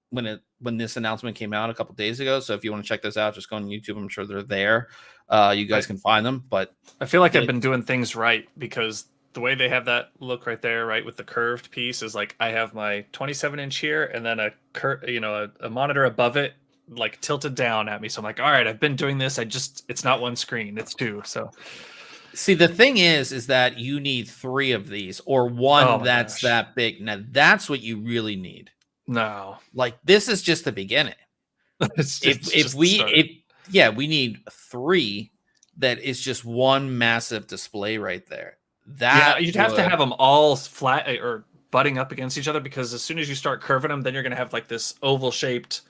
when this announcement came out a couple days ago. So if you want to check this out, just go on YouTube. I'm sure they're there. You guys can find them. But I feel like I've been doing things right, because the way they have that look right there, right, with the curved piece, is like I have my 27-inch here, and then a monitor above it, like tilted down at me. So I'm like, all right, I've been doing this. It's not one screen, it's two. So see, the thing is that you need 3 of these, or one that's that big. Now that's what you really need. No, like this is just the beginning. We need 3 that is just one massive display right there. You'd have to have them all flat or butting up against each other, because as soon as you start curving them, then you're going to have like this oval shaped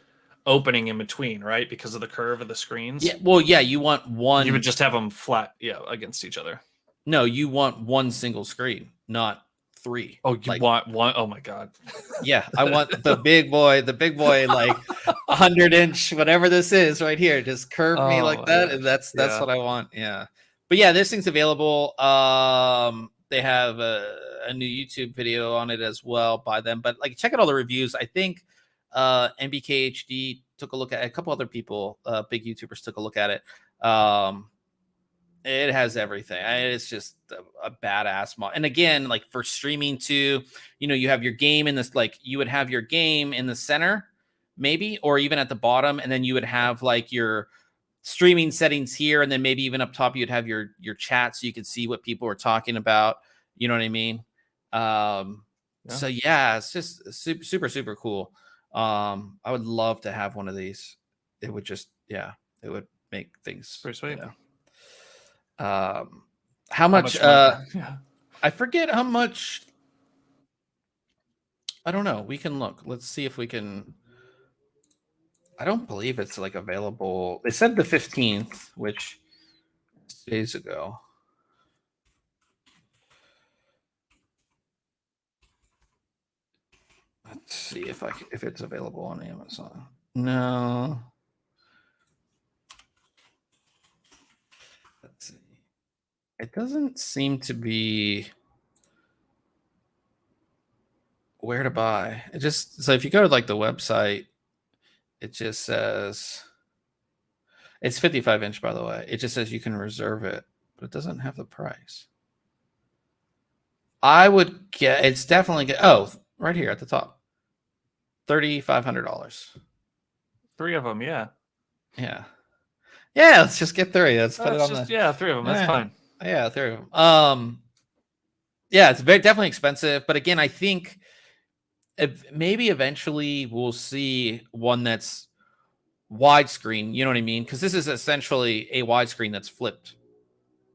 opening in between, right? Because of the curve of the screens. Yeah. Well, yeah, you want one. You would just have them flat, against each other. No, you want one single screen, not 3. Oh, you want one? Oh my God. Yeah, I want the big boy, like 100-inch, whatever this is right here. Just curve me like that, and that's what I want. Yeah. But yeah, this thing's available. They have a new YouTube video on it as well by them. But like, check out all the reviews. I think NBKHD took a look at it. A couple other people, big YouTubers, took a look at it. It has everything. It's just a badass mod. And again, like for streaming too, you have your game in this, like you would have your game in the center, maybe, or even at the bottom. And then you would have like your streaming settings here. And then maybe even up top, you'd have your chat, so you could see what people are talking about. You know what I mean? So yeah, it's just super, super cool. I would love to have one of these. It would just, it would make things pretty sweet. How much? Yeah. I forget how much. I don't know. We can look. Let's see if we can. I don't believe it's like available. They said the 15th, which days ago. Let's see if if it's available on Amazon. No. Let's see. It doesn't seem to be where to buy. It just, so if you go to like the website, it just says it's 55-inch, by the way. It just says you can reserve it, but it doesn't have the price. I would get, it's definitely right here at the top, $3,500. 3 of them, yeah. Yeah. Let's just get 3. Let's put it on just, the. Yeah, 3 of them. That's fine. Yeah, 3 of them. Yeah, it's definitely expensive, but again, I think maybe eventually we'll see one that's widescreen. You know what I mean? Because this is essentially a widescreen that's flipped.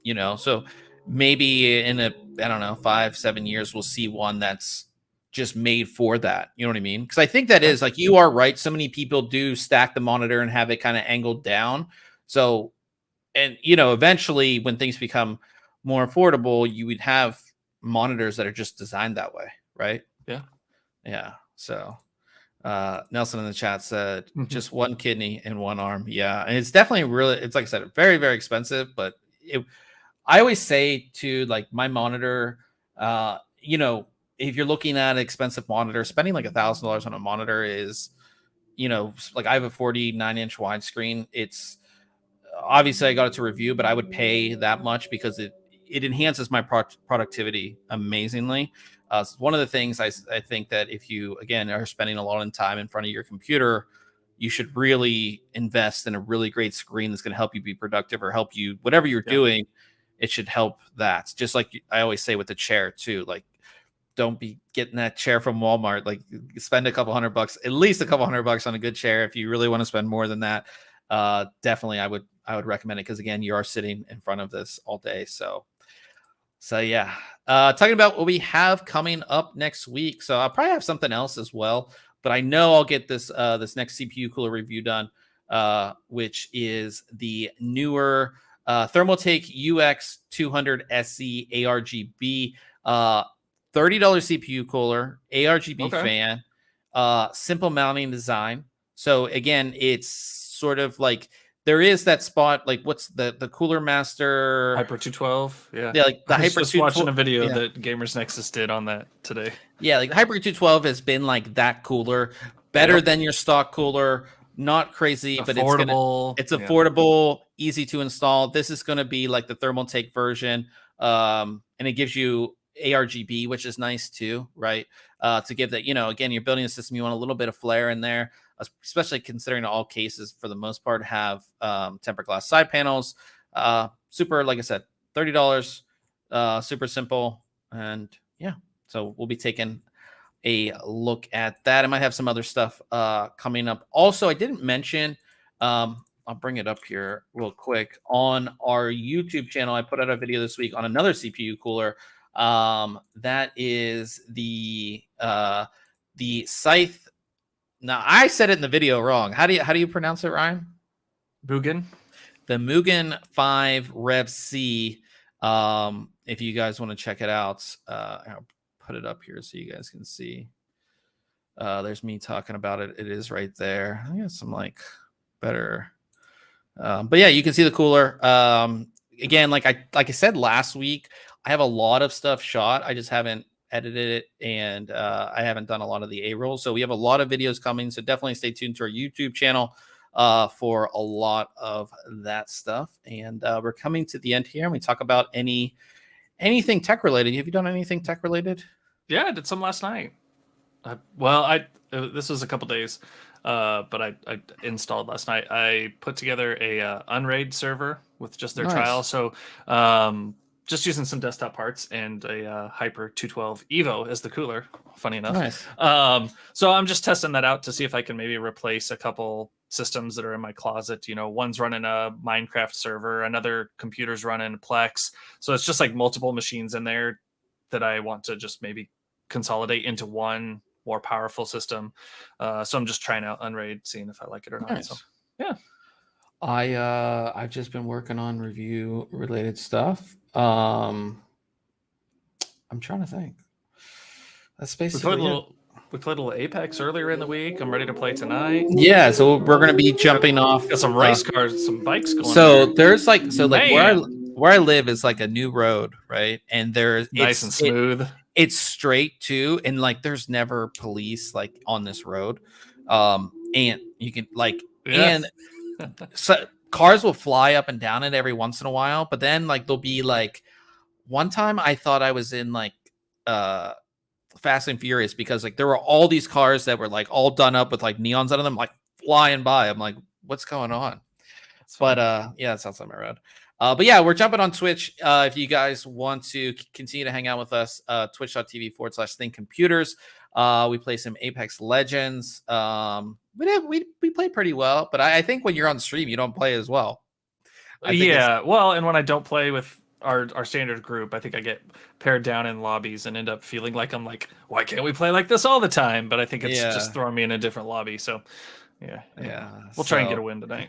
So maybe in I don't know, 5-7 years, we'll see one that's just made for that. You know what I mean? Because I think that is, like, you are right. So many people do stack the monitor and have it kind of angled down. So, and eventually when things become more affordable, you would have monitors that are just designed that way, right? Yeah. So Nelson in the chat said just one kidney and one arm. Yeah, and it's definitely it's like I said, very, very expensive, but I always say to, like, my monitor, if you're looking at an expensive monitor, spending like $1,000 on a monitor is, like, I have a 49-inch widescreen. It's obviously I got it to review, but I would pay that much because it enhances my productivity amazingly. It's one of the things I think that if you, again, are spending a lot of time in front of your computer, you should really invest in a really great screen that's going to help you be productive or help you, whatever you're doing. It should help that. Just like I always say with the chair too, like, don't be getting that chair from Walmart. Like, spend a couple $100, at least a couple $100 on a good chair. If you really want to spend more than that, definitely I would recommend it. Cause again, you are sitting in front of this all day. So yeah, talking about what we have coming up next week. So I'll probably have something else as well, but I know I'll get this next CPU cooler review done, which is the newer Thermaltake UX200 SE ARGB, $30 CPU cooler, ARGB fan, simple mounting design. So again, it's sort of like, there is that spot, like, what's the Cooler Master Hyper 212? Yeah, like the I was Hyper just 212 watching a video that Gamers Nexus did on that today. Yeah, like the Hyper 212 has been like that cooler, better than your stock cooler. Not crazy, but it's affordable, easy to install. This is going to be like the Thermaltake version, and it gives you ARGB, which is nice too, right? To give that, again, you're building a system, you want a little bit of flair in there, especially considering all cases for the most part have tempered glass side panels. Super, like I said, $30, super simple, and yeah. So we'll be taking a look at that. I might have some other stuff coming up. Also, I didn't mention, I'll bring it up here real quick. On our YouTube channel, I put out a video this week on another CPU cooler. That is the Scythe. Now, I said it in the video wrong. How do you pronounce it, Ryan? Mugen. The Mugen 5 Rev C. If you guys want to check it out, I'll put it up here so you guys can see. There's me talking about it. It is right there. I got some like better, but yeah, you can see the cooler. Again, like I said last week, I have a lot of stuff shot. I just haven't edited it, and I haven't done a lot of the A-rolls. So we have a lot of videos coming. So definitely stay tuned to our YouTube channel for a lot of that stuff. And we're coming to the end here, and we talk about anything tech related. Have you done anything tech related? Yeah, I did some last night. This was a couple days, but I installed last night. I put together a Unraid server with just their trial. So just using some desktop parts and a Hyper 212 Evo as the cooler. Funny enough. Nice. So I'm just testing that out to see if I can maybe replace a couple systems that are in my closet. You know, one's running a Minecraft server, another computer's running Plex. So it's just like multiple machines in there that I want to just maybe consolidate into one more powerful system. So I'm just trying out Unraid, seeing if I like it or not. Nice. So yeah. I've just been working on review related stuff. I'm trying to think. That's basically we played a little Apex earlier in the week. I'm ready to play tonight. Yeah, so we're gonna be jumping off. Got some race cars, some bikes going. So there's like where I live is like a new road, right? And there's nice and smooth. It's straight too, and like there's never police like on this road. And you can like and so cars will fly up and down it every once in a while, but then like there'll be like one time I thought I was in like Fast and Furious because like there were all these cars that were like all done up with like neons out of them, like flying by. I'm like, what's going on? But yeah, that's outside my road. But yeah, we're jumping on Twitch. If you guys want to continue to hang out with us, twitch.tv/ThinkComputers. We play some Apex Legends. We play pretty well, but I think when you're on stream, you don't play as well. Yeah, well, and when I don't play with our standard group, I think I get paired down in lobbies and end up feeling like I'm like, why can't we play like this all the time? But I think it's just throwing me in a different lobby. So yeah, we'll try and get a win tonight.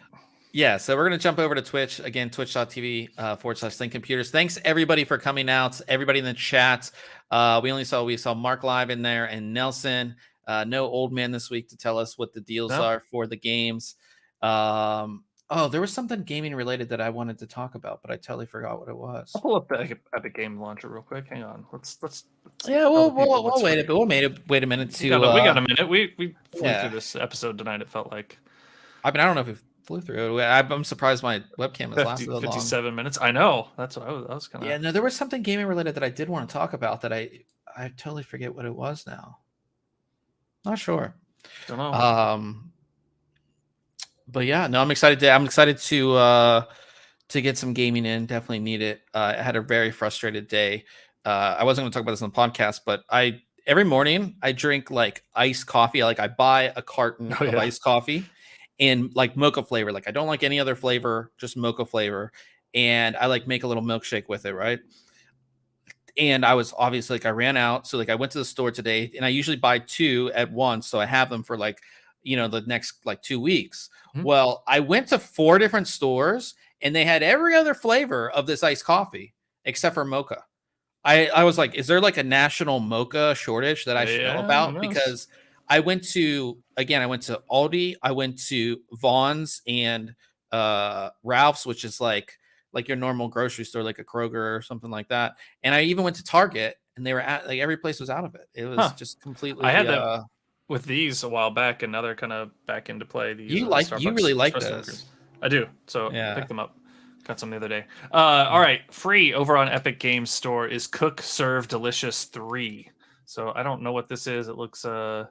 Yeah, so we're going to jump over to Twitch. Again, twitch.tv/ThinkComputers. Thanks, everybody, for coming out. Everybody in the chat. We saw Mark live in there and Nelson. No old man this week to tell us what the deals are for the games. There was something gaming related that I wanted to talk about, but I totally forgot what it was. I'll pull up the Epic Game Launcher real quick. Hang on. Let's yeah, we'll wait a wait a minute to. We got a minute. We flew through this episode tonight. It felt like. I mean, I don't know if we flew through it. I'm surprised my webcam has lasted 57 minutes. I know. That's what I was kind of. Yeah, no, there was something gaming related that I did want to talk about that I totally forget what it was now. Not sure. Don't know. But yeah, no, I'm excited to get some gaming in. Definitely need it. I had a very frustrated day. I wasn't going to talk about this on the podcast, but every morning I drink like iced coffee. I buy a carton of iced coffee and like mocha flavor. Like I don't like any other flavor, just mocha flavor. And I like make a little milkshake with it, right? And I was obviously like I ran out, so like I went to the store today, and I usually buy 2 at once, so I have them for like the next like 2 weeks. Mm-hmm. Well, I went to 4 different stores and they had every other flavor of this iced coffee except for mocha. I was like, is there like a national mocha shortage that I should know about? Because I went to Aldi, I went to Vaughn's and Ralph's, which is like your normal grocery store, like a Kroger or something like that. And I even went to Target, and they were like every place was out of it. It was just completely. I had that with these a while back, and now they're kind of back into play. You really like this? I do. So pick them up. Got some the other day. All right, free over on Epic Games Store is Cook Serve Delicious 3. So I don't know what this is. It looks I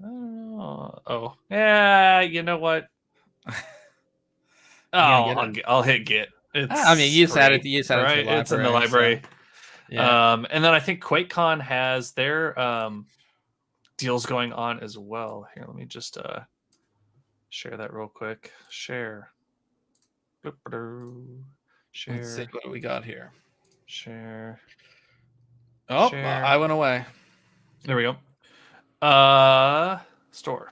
don't know. Oh yeah, you know what? I'll hit get. You just added it to right? It's in the library. So, and then I think QuakeCon has their deals going on as well. Here, let me just share that real quick. Share. Let's see what we got here. Share. Oh, share. I went away. There we go. Store.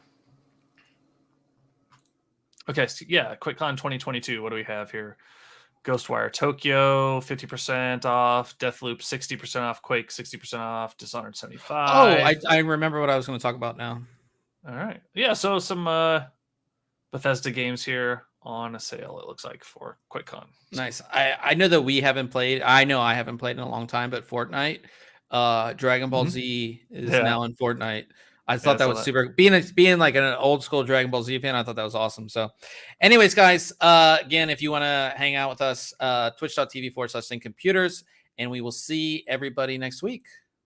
Okay, so yeah, QuakeCon 2022. What do we have here? Ghostwire Tokyo, 50% off. Deathloop, 60% off. Quake, 60% off. Dishonored 75. Oh, I remember what I was going to talk about now. All right. Yeah, so some Bethesda games here on a sale, it looks like, for QuakeCon. Nice. I know that we haven't played. I know I haven't played in a long time, but Fortnite, Dragon Ball Z is now in Fortnite. I thought that was super. Being like an old school Dragon Ball Z fan, I thought that was awesome. So, anyways, guys, again, if you want to hang out with us, twitch.tv/ThinkComputers, and we will see everybody next week.